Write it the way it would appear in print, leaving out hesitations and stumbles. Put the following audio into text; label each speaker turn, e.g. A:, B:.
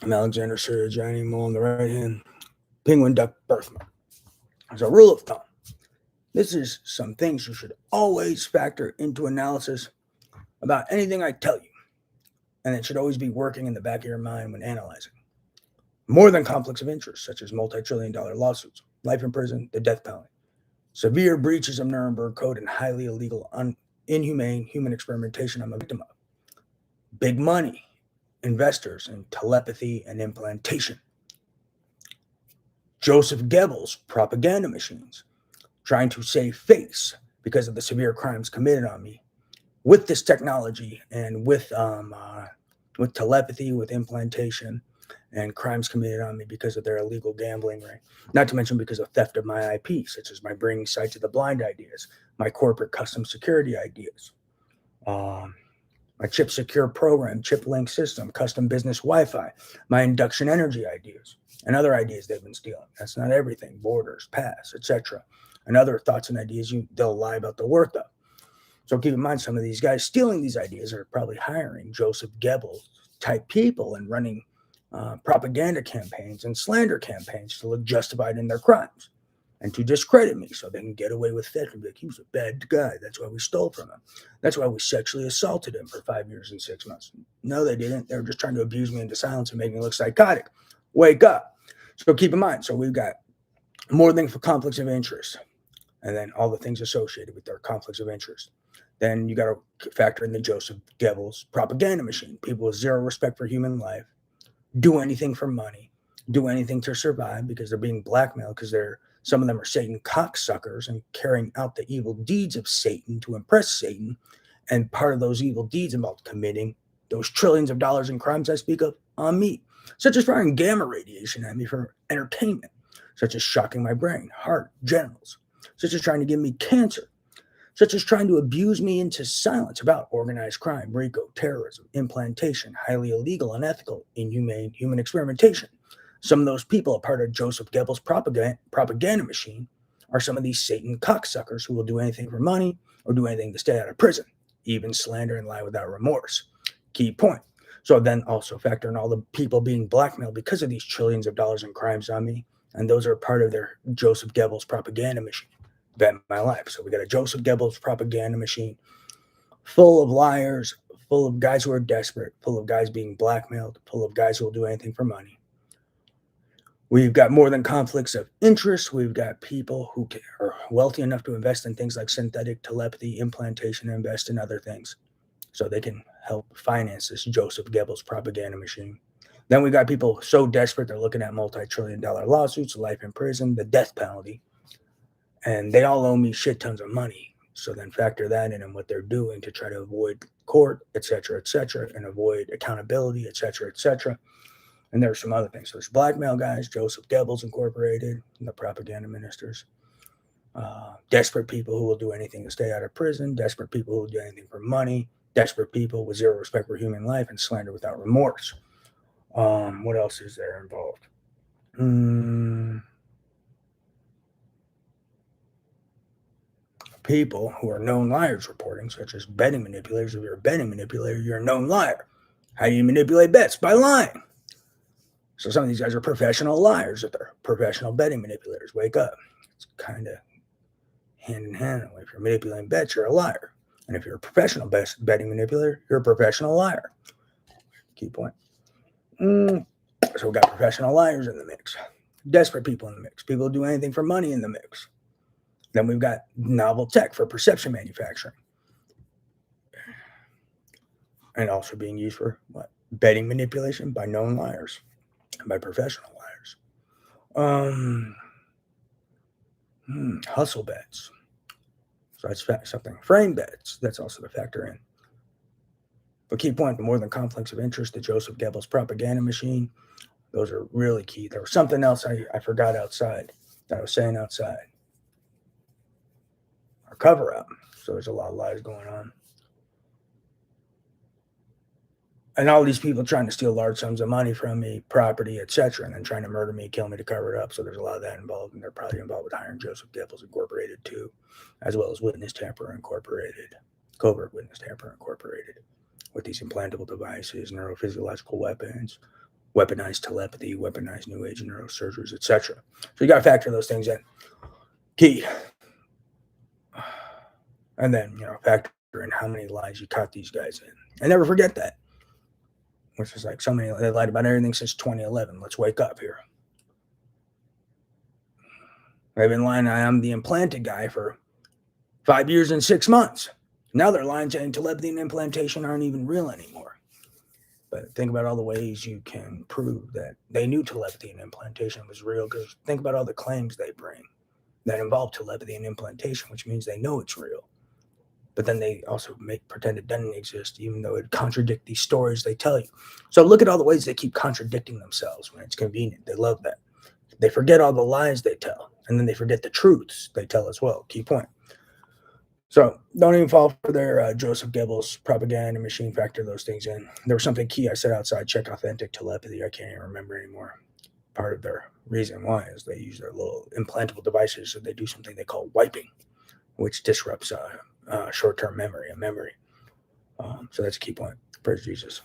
A: I'm Alexander Sirigiani, Mo on the right hand. Penguin Duck Birthmark. As a rule of thumb, this is some things you should always factor into analysis about anything I tell you, and it should always be working in the back of your mind when analyzing. More than conflicts of interest, such as multi-trillion-dollar lawsuits, life in prison, the death penalty, severe breaches of Nuremberg Code, and highly illegal, inhumane human experimentation I'm a victim of. Big money, investors in telepathy and implantation. Joseph Goebbels' propaganda machines, trying to save face because of the severe crimes committed on me with this technology and with telepathy, with implantation, and crimes committed on me because of their illegal gambling ring. Not to mention because of theft of my IP, such as my bringing sight to the blind ideas, my corporate custom security ideas, um, my chip secure program, chip link system, custom business Wi-Fi, my induction energy ideas, and other ideas they've been stealing. That's not everything. Borders, pass, etc. And other thoughts and ideas they'll lie about the worth of. So keep in mind, some of these guys stealing these ideas are probably hiring Joseph Goebbels type people and running propaganda campaigns and slander campaigns to look justified in their crimes and to discredit me so they can get away with it and be like, he was a bad guy. That's why we stole from him. That's why we sexually assaulted him for 5 years and 6 months. No, they didn't. They were just trying to abuse me into silence and make me look psychotic. Wake up. So keep in mind, so we've got more than for conflicts of interest and then all the things associated with their conflicts of interest. Then you got to factor in the Joseph Goebbels propaganda machine. People with zero respect for human life, do anything for money, do anything to survive because they're being blackmailed because some of them are Satan cocksuckers and carrying out the evil deeds of Satan to impress Satan. And part of those evil deeds involved committing those trillions of dollars in crimes I speak of on me, such as firing gamma radiation at me for entertainment, such as shocking my brain, heart, genitals, such as trying to give me cancer, such as trying to abuse me into silence about organized crime, RICO, terrorism, implantation, highly illegal, unethical, inhumane human experimentation. Some of those people, a part of Joseph Goebbels' propaganda machine, are some of these Satan cocksuckers who will do anything for money or do anything to stay out of prison, even slander and lie without remorse. Key point. So then also factor in all the people being blackmailed because of these trillions of dollars in crimes on me, and those are part of their Joseph Goebbels propaganda machine. Bet my life. So we got a Joseph Goebbels propaganda machine full of liars, full of guys who are desperate, full of guys being blackmailed, full of guys who will do anything for money. We've got more than conflicts of interest. We've got people who are wealthy enough to invest in things like synthetic telepathy, implantation, and invest in other things so they can help finance this Joseph Goebbels propaganda machine. Then we got people so desperate they're looking at multi-trillion-dollar lawsuits, life in prison, the death penalty, and they all owe me shit tons of money. So then factor that in and what they're doing to try to avoid court, et cetera, and avoid accountability, et cetera. And there's some other things. So there's blackmail guys, Joseph Goebbels Incorporated, and the propaganda ministers. Desperate people who will do anything to stay out of prison, desperate people who will do anything for money, desperate people with zero respect for human life and slander without remorse. What else is there involved? People who are known liars reporting, such as betting manipulators. If you're a betting manipulator, you're a known liar. How do you manipulate bets? By lying. So some of these guys are professional liars if they're professional betting manipulators. Wake up. It's kind of hand in hand. If you're manipulating bets, you're a liar. And if you're a professional betting manipulator, you're a professional liar. Key point. So we got professional liars in the mix. Desperate people in the mix. People who do anything for money in the mix. Then we've got novel tech for perception manufacturing. And also being used for what? Betting manipulation by known liars and by professional liars. Hustle bets. So that's something. Frame bets. That's also the factor in. But key point, more than conflicts of interest, the Joseph Goebbels propaganda machine. Those are really key. There was something else I forgot outside that I was saying outside. Our cover up. So there's a lot of lies going on. And all these people trying to steal large sums of money from me, property, etc., and then trying to murder me, kill me to cover it up. So there's a lot of that involved, and they're probably involved with hiring Joseph Goebbels Incorporated too, as well as Witness Tamper Incorporated, Covert Witness Tamper Incorporated, with these implantable devices, neurophysiological weapons, weaponized telepathy, weaponized new age neurosurgeries, etc. So you got to factor those things in. Key. And then, factor in how many lies you caught these guys in. And never forget that. Which is like so many, they lied about everything since 2011. Let's wake up here. They've been lying, I'm the implanted guy for 5 years and 6 months. Now they're lying saying telepathy and implantation aren't even real anymore. But think about all the ways you can prove that they knew telepathy and implantation was real, because think about all the claims they bring that involve telepathy and implantation, which means they know it's real. But then they also pretend it doesn't exist, even though it contradicts these stories they tell you. So look at all the ways they keep contradicting themselves when it's convenient. They love that. They forget all the lies they tell, and then they forget the truths they tell as well. Key point. So don't even fall for their Joseph Goebbels propaganda machine. Factor those things in. There was something key I said outside. Check authentic telepathy. I can't even remember anymore. Part of their reason why is they use their little implantable devices, so they do something they call wiping, which disrupts short-term memory and memory. So that's a key point. Praise Jesus.